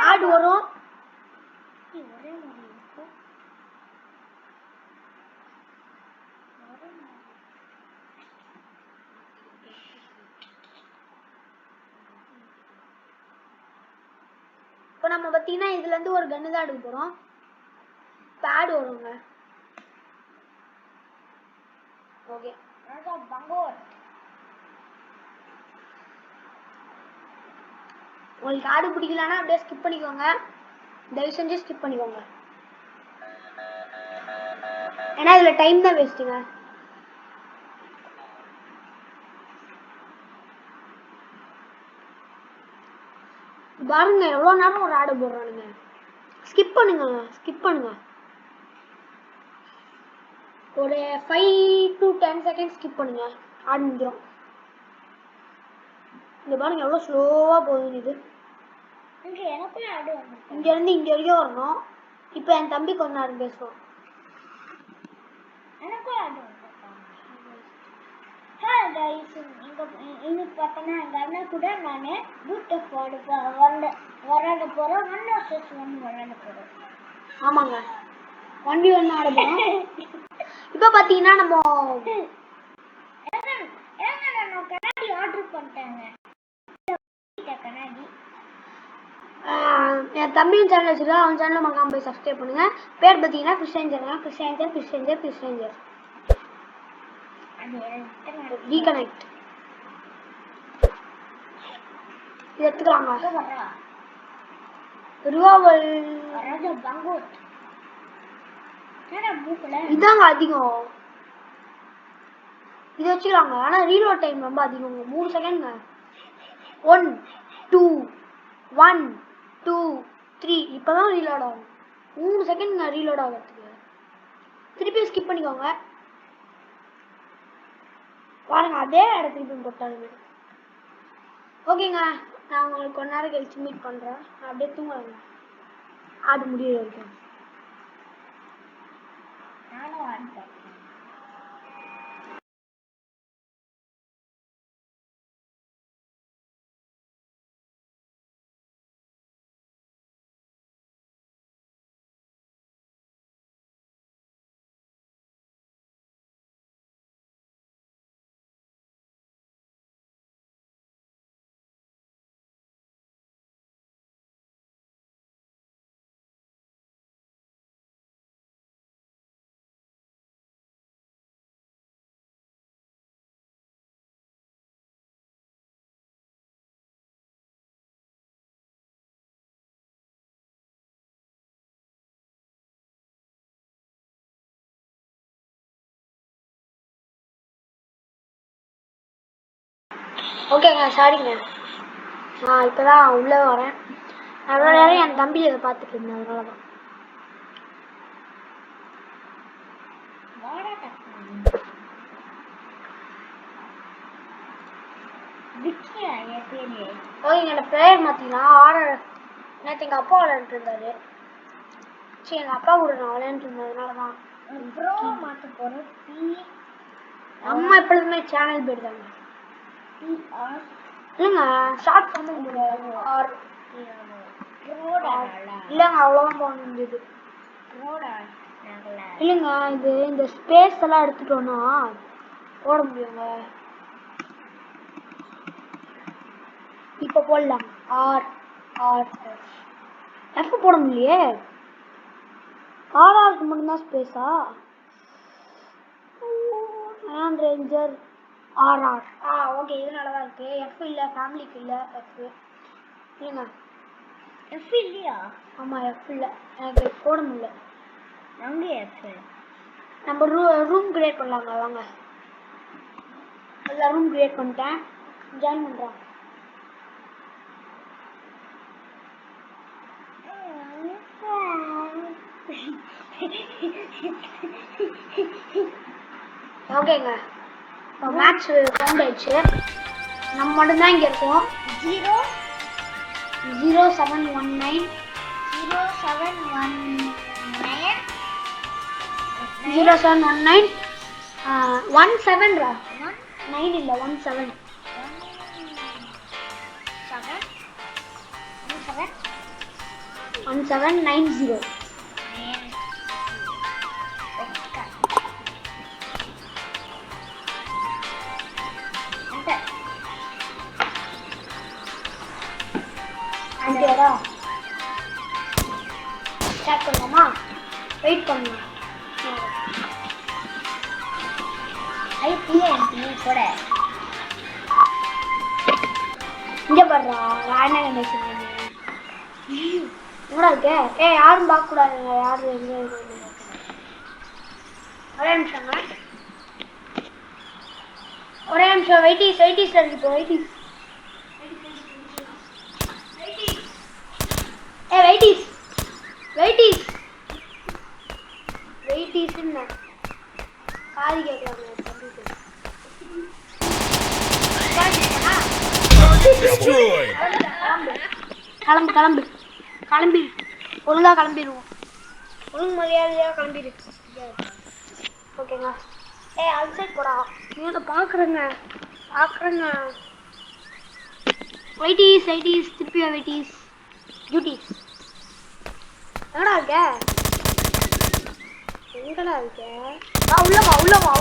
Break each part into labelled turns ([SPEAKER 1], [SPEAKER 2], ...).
[SPEAKER 1] ஆடு வரும்.
[SPEAKER 2] ஒரே மாதிரி இருக்கு.
[SPEAKER 1] இப்போ நம்ம பார்த்தீங்கன்னா இதுல இருந்து ஒரு கன்னு தான் எடுக்க போறோம். பேட் வருங்க. ஓகே
[SPEAKER 2] ராஜா பங்கோர்.
[SPEAKER 1] உங்களுக்கு ஆடு பிடிக்கலன்னா அப்படியே ஸ்கிப் பண்ணிக்கோங்க. தயவு செஞ்சு ஸ்கிப் பண்ணிக்கோங்க. ஏன்னா இதுல டைம் தான் வேஸ்ட்டுங்க. பாருங்க எவ்வளவு நேரம் ஒரு ஆடு போடுறானுங்க. ஸ்கிப் பண்ணுங்க, ஸ்கிப் பண்ணுங்க. ஒரு 5 to 10 செகண்ட் ஸ்கிப் பண்ணுங்க. ஆடு முடிஞ்சிடும். இங்க பாருங்க எவ்வளவு ஸ்லோவா போகுது இது.
[SPEAKER 2] இங்க எனக்குள்ள ஆடு வந்து
[SPEAKER 1] இங்க இருந்து இங்க வரைக்கும் வரணும். இப்போ என் தம்பி கொஞ்ச நேரம் பேசுவோம்.
[SPEAKER 2] எனக்குள்ள ஆடு வந்து ஹாய் गाइस இங்க பார்த்தனா எங்க அண்ணன் கூட நானே பூட் ஃபார்ட் வரட போறோம். 1 vs 1 வரட போறோம்.
[SPEAKER 1] ஆமாங்க 1v1 ஆட போறோம். இப்போ பாத்தீங்கன்னா நம்ம
[SPEAKER 2] நான் கண்ணாடி ஆர்டர் பண்ணிட்டேங்க. கண்ணாடி
[SPEAKER 1] என் தம்பியும் சேனல் வச்சிருக்கா. அவன் சேனலை மறக்காம போய் சப்ஸ்கிரைப் பண்ணுங்க. பேர் பார்த்தீங்கன்னா கிறிஸ்டியன்ஜர். ரீகனெக்ட் இது எடுத்துக்கலாங்க. ரிவால்வர்
[SPEAKER 2] ராஜா பங்கோர் ஏன்னா மூக்கல
[SPEAKER 1] இதாங்க அதிகம். இது வச்சுக்கலாங்க. ஆனா ரீலோட் டைம் ரொம்ப அதிகம். 3 செகண்ட்ங்க. 1 2 1 2 3 இப்பதான் ரீலோட் ஆகும். 3 செகண்ட்ங்க ரீலோட் ஆகிறதுக்கு. திருப்பி ஸ்கிப் பண்ணிக்கோங்க. பாருங்க அதே இடத்துக்கு போட்டாலுமே. ஓகேங்க நான் உங்களுக்கு கொஞ்ச நேரம் கழிச்சு மீட் பண்றேன். அப்படியே தூங்குறேங்க. ஆடு முடிய வரைக்கும்.
[SPEAKER 2] நானும் ஆடுறேன்.
[SPEAKER 1] ஓகேங்க சாரிங்க. நான் இப்போதான் உள்ளே வரேன். அவ்வளோ நேரம் என் தம்பி அதை பார்த்துட்டு இருந்தேன். அதனால தான். ஓகேங்க இந்த ப்ரேயர் மாற்றினா நேற்று எங்கள் அப்பா விளையாண்டுட்டு இருந்தாரு. சரி எங்கள் அப்பா கூட நான் விளையாண்டுட்டு இருந்ததுனால தான்.
[SPEAKER 2] ப்ரோ மாற்ற போகிறோம்.
[SPEAKER 1] அம்மா எப்பொழுதுமே சேனல் பேர் தாங்க. இல்லைங்க ஷார்ட் பண்ண முடியாது. இல்லைங்க அவ்வளோதான் போக முடியுது. இல்லைங்க இது இந்த ஸ்பேஸ் எல்லாம் எடுத்துட்டோம்னா போட முடியுங்க. இப்போ போடலாம். எஃப் போட முடியலையே. ஆர்ஆருக்கு மட்டும்தான் ஸ்பேஸா? ரேஞ்சர் ஆர்ஆர் ஓகே இது நல்லா தான் இருக்கு. எஃப் இல்லை, ஃபேமிலிக்கு இல்லை எஃப். இல்லைங்க
[SPEAKER 2] எஃப் இல்லையா?
[SPEAKER 1] ஆமாம் எஃப் இல்லை. எனக்கு போட முடியல.
[SPEAKER 2] அங்கே எஃப்.
[SPEAKER 1] நம்ம ரூம் கிரியேட் பண்ணலாங்க. வாங்க எல்லா ரூம் கிரியேட் பண்ணிட்டேன். ஜாயின் பண்ணுறேன். ஓகேங்க மேட்ச் ஃபவுண்ட் ஆயிடுச்சு. நம்ம மட்டும்தான் இங்கே இருக்கோம். 0719 17 9 இல்லை 17
[SPEAKER 2] 7
[SPEAKER 1] 1790. அங்கேடா ஸ்டார்ட் பண்ணலாமா? வெயிட் பண்ணலாம்.
[SPEAKER 2] கூட
[SPEAKER 1] இங்கே பாடுறா வேணா கண்டிஷன் என்னடா இருக்க? யாரும் பார்க்கக்கூடாதுங்க. யாரும் எங்கே ஒரே நிமிஷங்க. ஒரே நிமிஷம். வெயிட்டிஸ் இருக்கு இப்போ. வெயிட்டிஸ் வெயிட்டிஸ்ன்னு காது கேட்கலாங்க. கிளம்பு ஒழுங்கா கிளம்பிடுவோம். ஒழுங்கு மரியாதையாக கிளம்பிடு. ஓகேங்க. அது சைட் போடா. நீங்க பார்க்குறேங்க. வெயிட்டிஸ் திருப்பியா வெயிட்டிஸ் டியூட்டிஸ். எங்கடா இருக்க? உள்ள வா.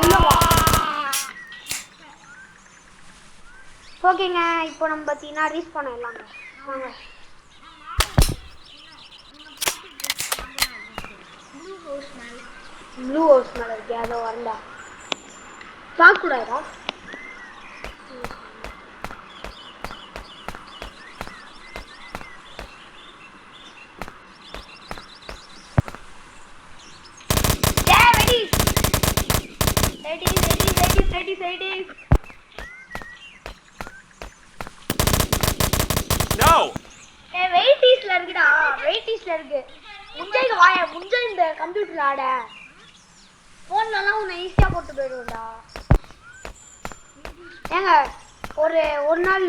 [SPEAKER 1] ஓகேங்க. இப்போ நம்ம பார்த்தீங்கன்னா ரீச் பண்ணிடலாங்க. வாங்க. ப்ளூ ஹவுஸ் மேலே இருக்கு. அதோ வரண்டா பார்க்கக்கூடாதா? வெயிட்டிஸ்ல இருக்கு. முஞ்சை இந்த கம்ப்யூட்டர்ல ஆட போன்லலாம் உன்னை ஈஸியா போட்டு போயிடுவேன்டா. ஏங்க ஒரு நாள்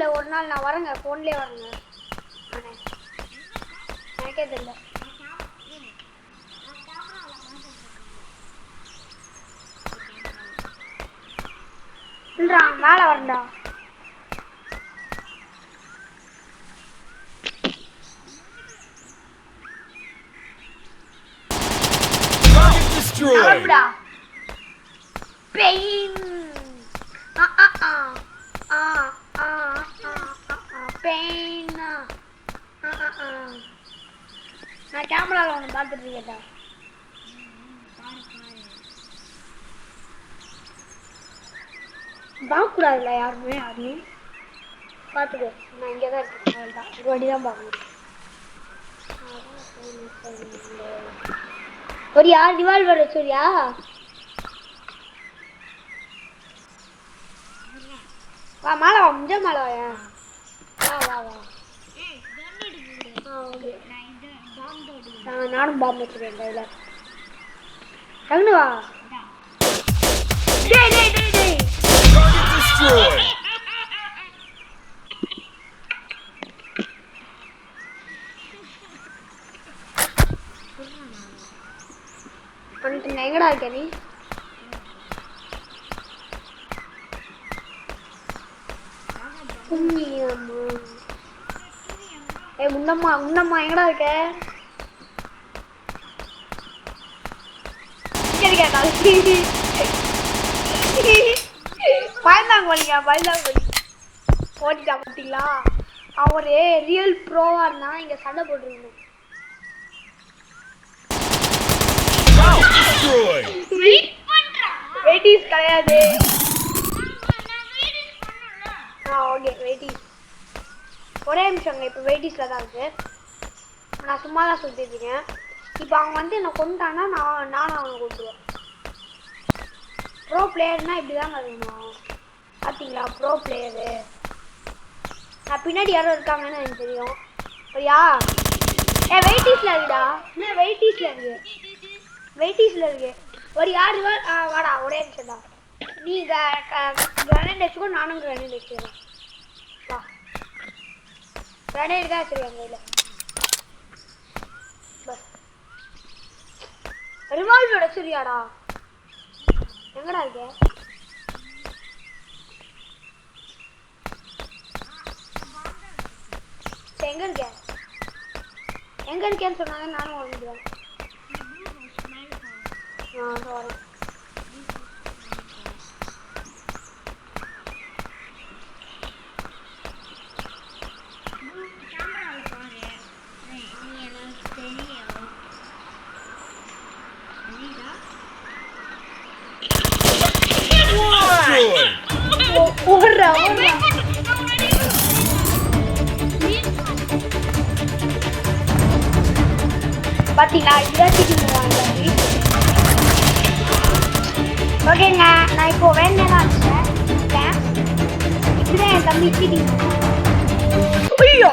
[SPEAKER 1] நான் வரேங்க. போன்லயே வரேங்க. எனக்கே தெரியல. மேல வரேன்டா. Pain. Pain. நான் கேமரால ஒன்று பார்த்துட்டு இருக்கேன்டா. பார்க்கக்கூடாதுல்ல யாருமே பார்த்துக்கோ. நான் இங்கே தான் இருக்கேன். அவ்வளோதான். ஒரு வாட்டி தான் பார்க்கணும். சரியா ரிவால்வர் சரியா? வா மேலே வா. முஞ்ச மேலே வாயா. வா. நானும் பாம்பு வச்சுருக்கேன் கையில். டக்குனு வா. எங்கடா இருக்க நீ? முன்னம்மா எங்கடா இருக்க? பயந்தாங்கோலிங்க ஓட்டிட்டா பார்த்தீங்களா? அவரு ரியல் ப்ரோவா இருந்தா இங்க சண்டை போட்டுருக்கணும். வெயிட்டிஸ் கிடையாது. ஓகே வெயிட்டிஸ். ஒரே நிமிஷங்க. இப்போ வெயிட்டிஸ்ல தான் இருக்கு. நான் சும்மா தான் சுத்திட்டு இருக்கேன். இப்போ அவங்க வந்து என்னை கொண்டுட்டானா நானும் அவனை கொண்டுருவேன். ப்ரோ பிளேயர்னா இப்படிதாங்க இருக்கணும். பார்த்தீங்களா ப்ரோ பிளேயரு. நான் பின்னாடி யாரோ இருக்காங்கன்னு எனக்கு தெரியும். சரியா? வெயிட்டிஸ்ல இருக்குடா. என்ன வெயிட்டிஸ்ல இருக்கு. ஒரு யார் வாடா. ஒரே நிமிஷம் தான். நீ கிரனேட் வச்சுக்கோ. நானும் கிரனேட் வச்சுக்கிறேன். வா. கிரனேட் தான் வச்சிருக்கேன் கையில். பஸ் ரிவால்வர் வச்சிருக்கியாடா? எங்கடா இருக்க? எங்க இருக்க? எங்க இருக்கேன்னு சொன்னாங்க நானும் வந்துடுவேன். வரேன். ஓடுறா பாத்தீங்களா இதுதான் சீட்டிங் ஓகேங்க. நான் இப்போ வேண்டாம் இப்படிதான் என் தம்பி சீட்டிங். ஐயோ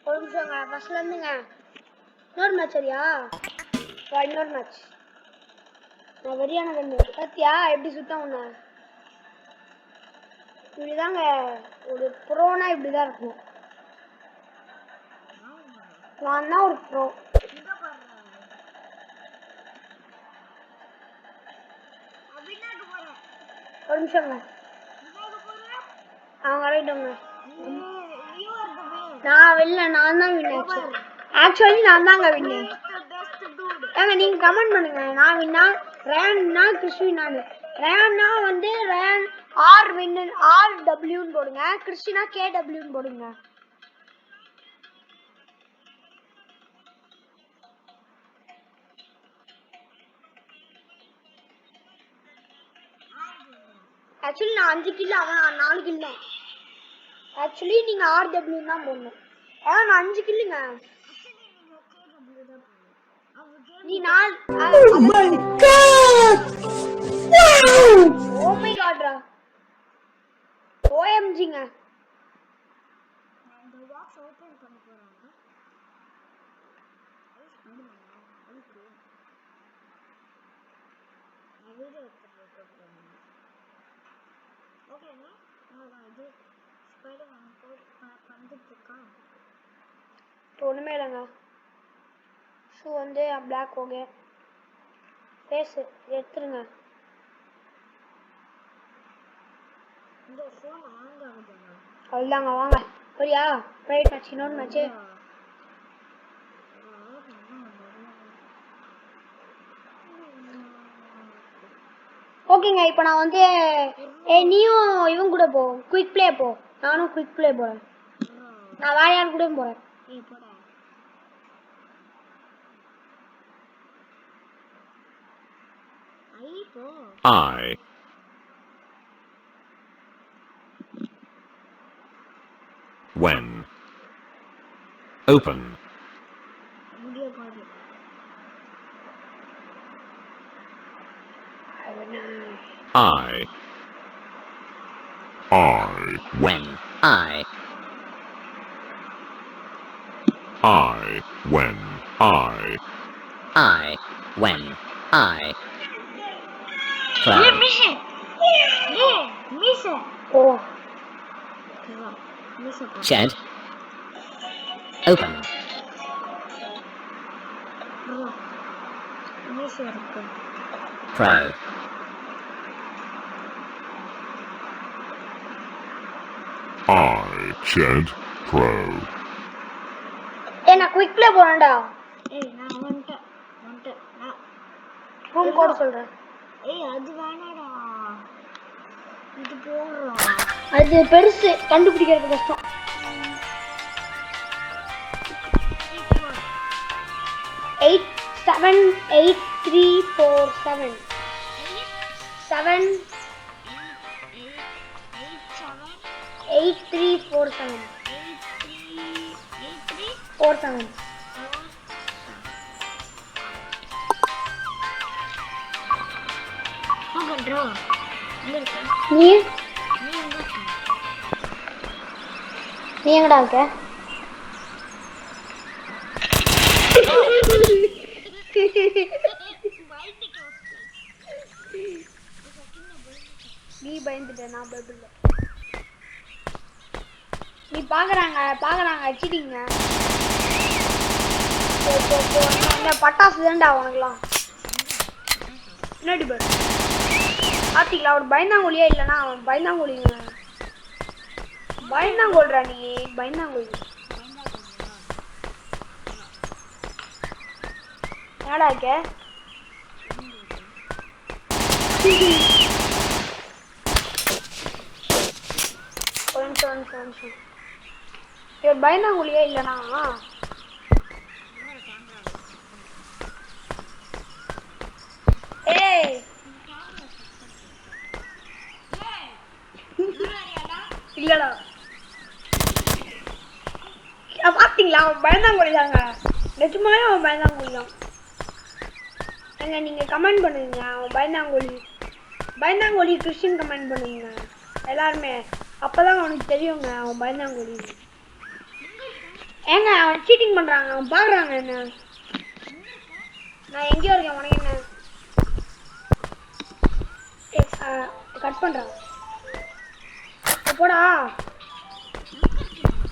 [SPEAKER 1] ஒரு நிமிஷங்க ஃபர்ஸ்ட்ல இருந்துங்க. இன்னொரு மேட்ச் சரியா? இன்னொரு மேட்ச். நான் வெறியான கண்ணு பாத்தியா எப்படி சுத்தம் உன்ன. இப்படிதாங்க ஒரு ப்ரோனா இப்படிதான் இருக்கும். நான் தான் ஒரு ப்ரோ. ஒரு நிமிஷங்க. ரைட்டுங்க. நான் வெளில நான் தான் வின். ஆக்சுவலி நான் தாங்க வின். ஏங்க நீங்க கமெண்ட் பண்ணுங்க. நான் வின்னா ரயான்னா கிறிஸ்டி வின்னானு. ரயான்னா வந்து ரயான் ஆர் வின் ஆர் டபிள்யூன்னு போடுங்க. கிறிஸ்டினா KWன்னு போடுங்க. ஆக்சுவலி நான் 5 கில் அவன் 4 கில் தான். ஆக்சுவலி நீங்க RW தான் போடணும். ஏன்னா நான் 5 கில்லுங்க. நீ 4 Oh my god. Oh my god ரா. OMGங்க. நான் இந்த பாக்ஸ் ஓபன் பண்ண போறேன். நான் வீடியோ எடுத்துட்டு இருக்கேன். ஓகேங்க. நான் இது ஸ்பைடர்மேன் போட் பண்ணிட்டு இருக்கேன். ஒண்ணுமே இல்லைங்க. ஷூ வந்து பிளாக் ஓகே. ஃபேஸ் எடுத்துருங்க. இந்த ஃபோன் ஹேங் ஆகுதுங்க. அவ்வளோதாங்க வாங்க. சரியா? ரைட் மேட்ச் இன்னொரு மேட்ச். ஓகேங்க இப்போ நான் வந்து நீயும் இவன் கூட போ. குயிக் ப்ளே போ. நானும் குயிக் ப்ளே போறேன். நான் வேற யார் கூட போறேன்.
[SPEAKER 3] I when open I
[SPEAKER 4] when I
[SPEAKER 3] when
[SPEAKER 4] when I play
[SPEAKER 1] Oh.
[SPEAKER 4] shed open pro
[SPEAKER 3] I Chad Pro.
[SPEAKER 1] நான் குயிக் ப்ளே போறேன்டா. நான் வந்துட்டேன். ரூம் கோட் சொல்றேன். அது வேணாடா. இது போறா. அது பெருசு கண்டுபிடிக்கிறது கஷ்டம். 8 7 8 3 4 7 7 8 3 4 7 4 7 நீ எங்கடா இருக்க? நீ பயந்துட்ட, நான் பயப்படல. நீ பாக்குறாங்க சீட்டிங்க. என்ன பட்டாசு தான்டா உனக்குலாம். என்னடி பேர் பாத்தீங்களா ஒரு பயந்தாங்கோலியே இல்லைன்னா அவன் பயந்தாங்கோலிங்க. பயந்தாங்கோல்றா நீ பயந்தாங்கோலி. என்னடா இருக்க இவர் பயந்தாங்கோலியே இல்லைனா ஏய் இல்லடா பாத்தீங்களா அவன் பயந்தாங்கோலி தாங்க. நிஜமாவே அவன் பயந்தாங்கோலி தான். ஏங்க நீங்க கமெண்ட் பண்ணுங்க அவன் பயந்தாங்கோலி. பயந்தாங்கோலி கிறிஸ்டின் கமெண்ட் பண்ணுங்க எல்லாருமே. அப்பதான் அவனுக்கு தெரியுங்க அவன் பயந்தாங்கோலி. ஏங்க அவன் சீட்டிங் பண்றாங்க அவன் பாக்குறாங்க என்ன. நான் எங்கேயோ இருக்கேன் உனக்கு என்ன. கட் பண்றான் போடா.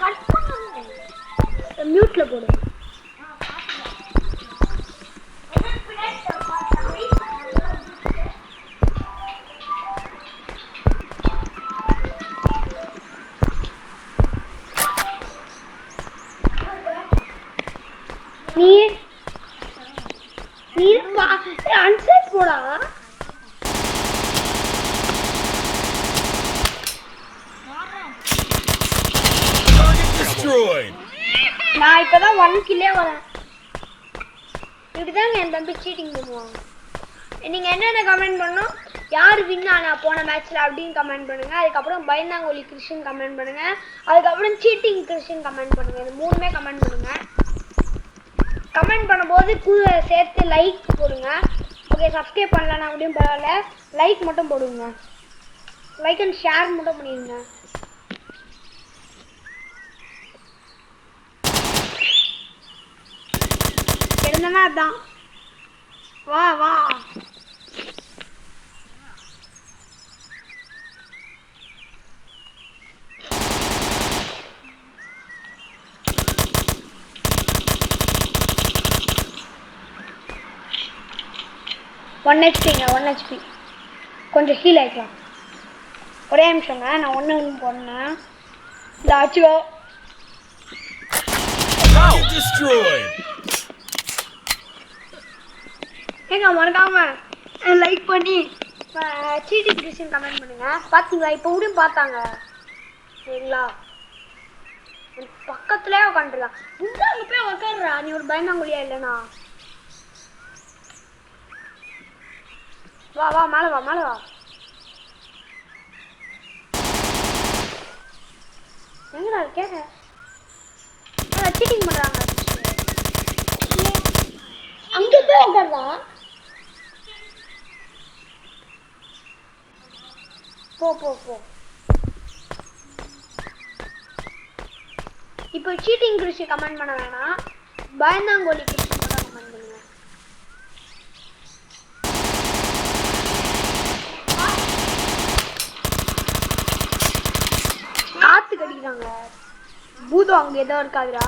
[SPEAKER 1] கட் பண்ண மியூட்ல போடு. நீ நீ அன்செட் போடா. நான் இப்பதான் 1 கில்லே வரேன். இப்படிதாங்க என் தம்பி சீட்டிங் பண்ணுவாங்க. நீங்க என்னென்ன கமெண்ட் பண்ணணும் யார் வின் ஆனா போன மேட்ச்ல அப்படின்னு கமெண்ட் பண்ணுங்க. அதுக்கப்புறம் பயந்தாங்கோலி கிறிஸ்டின் கமெண்ட் பண்ணுங்க. அதுக்கப்புறம் சீட்டிங் கிறிஸ்டின் கமெண்ட் பண்ணுங்க. இது மூணுமே கமெண்ட் பண்ணுங்க. கமெண்ட் பண்ணும்போது கூட சேர்த்து லைக் போடுங்க. ஓகே சப்ஸ்கிரைப் பண்ணலன்னா அப்படியும் பரவாயில்ல லைக் மட்டும் போடுங்க. லைக் அண்ட் ஷேர் மட்டும் பண்ணிடுங்க. எடுந்தனா அதான் வா வா. ஒன் ஹெச்பிங்க 1 ஹெச்பி கொஞ்சம் ஹீல் ஆகிக்கலாம். ஒரே நிமிஷங்க நான் ஒன்று போனேன். இந்த ஆச்சுவோ ஏங்க மறக்காம லைக் பண்ணி சீட்டிங் கிறிஸ்டின் கமெண்ட் பண்ணுங்க. பார்த்தீங்களா இப்போ கூட பார்த்தாங்க சரிங்களா. பக்கத்துலேயே உட்காந்துருக்கான். இந்த அங்கே போய் உட்காடுறா நீ ஒரு பயந்தாங்கோலியா இல்லைண்ணா. வா வா மேலே வா மேலே வா. எங்கடா கேட்க சீட்டிங் பண்ணுறாங்க. அங்கே போய் உட்காருதா. போ போ போ. இப்போ சீட்டிங் கிறிஸ்டி கமெண்ட் பண்ண வேணாம். பயந்தாங்கோலி கிறிஸ்டி மட்டும் கமெண்ட் பண்ணுங்க. காத்து கடிக்கிறாங்க. பூதம் அங்க ஏதோ இருக்காதுடா.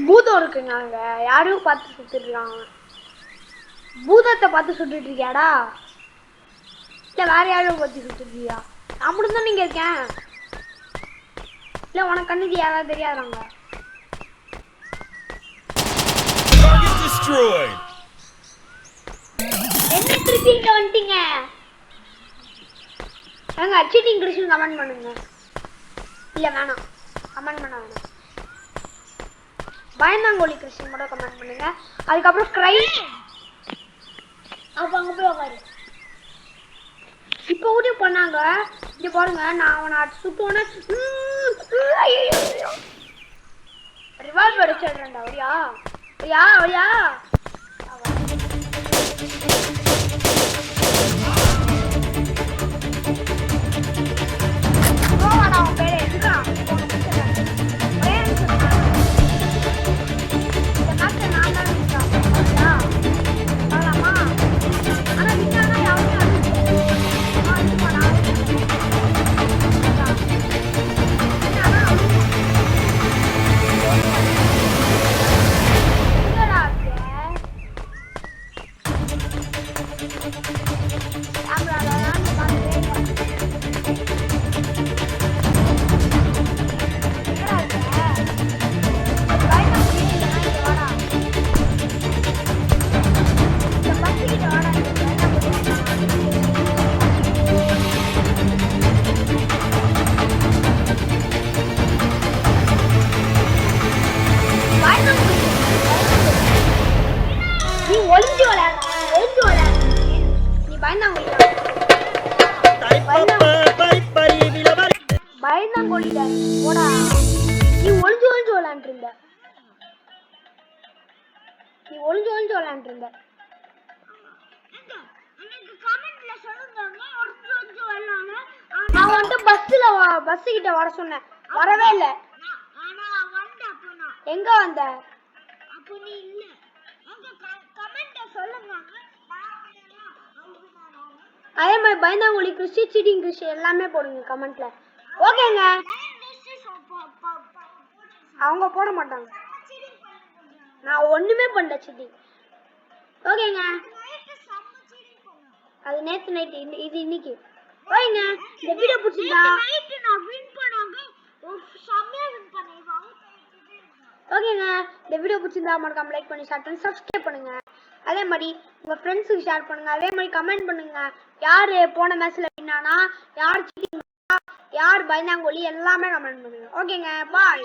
[SPEAKER 1] பூதம் இருக்குங்க அங்க யாரையும் பார்த்து சுட்டுட்டு இருக்காங்க. பூதத்தை பார்த்து சுட்டுட்டு இருக்கியாடா இல்ல வேற யாரையும் பார்த்து சுட்டுட்டு இருக்கியா? நான் மட்டும் தான் நீங்க இருக்கேன். இல்ல உனக்கு கண்ணுக்கு யாராவது தெரியாதாங்க. என்ன திருப்பி இங்க வந்துட்டீங்க? ஏங்க சீட்டிங் கிறிஸ்டின் கமெண்ட் பண்ணுங்க. இல்ல வேணாம் கமெண்ட் பண்ண வேணாம். பயந்தாங்கோலி கிறிஸ்டின் மட்டும் கமெண்ட் பண்ணுங்க. அதுக்கப்புறம் கிரை அப்ப அங்க போய் உட்காரு. இப்போ கூட பண்ணாங்க. இங்க பாருங்க நான் அவனை சுட்டோன்னே ரிவால்வர் வச்சிடுறேன்டா. வரியா வரியா வரியா. ஒளிஞ்சு விளையாடு. நீ பயந்தாங்கோலி பயந்தாங்கோலிடா போடா. நீ ஒளிஞ்சு விளையாண்டு இருந்த. நான் வந்துட்டு பஸ் கிட்ட வர சொன்னேன், வரவே இல்ல. எங்க வந்த? அதே மாதிரி பயந்தாங்கோலி கிறிஸ்டி சீட்டிங் கிறிஸ்டி எல்லாமே போடுங்க கமெண்ட்ல. ஓகேங்க. அவங்க போட மாட்டாங்க. நான் ஒண்ணுமே பண்ணல சீட்டிங். ஓகேங்க. அது நேத்து நைட், இது இன்னைக்கு. ஓகேங்க. இந்த வீடியோ பிடிச்சிருந்தா ஓகேங்க. இந்த வீடியோ பிடிச்சிருந்தா மறக்காம லைக் பண்ணி ஷேர் பண்ணி சப்ஸ்கிரைப் பண்ணுங்க. அதே மாதிரி உங்க ஃப்ரெண்ட்ஸுக்கு ஷேர் பண்ணுங்க. அதே மாதிரி கமெண்ட் பண்ணுங்க. யாரு போன மேட்ச்ல வின்னானா, யார் சீட்டிங், யார் பயந்தாங்கோலி எல்லாமே கமெண்ட் பண்ணுங்க. ஓகேங்க, பாய்.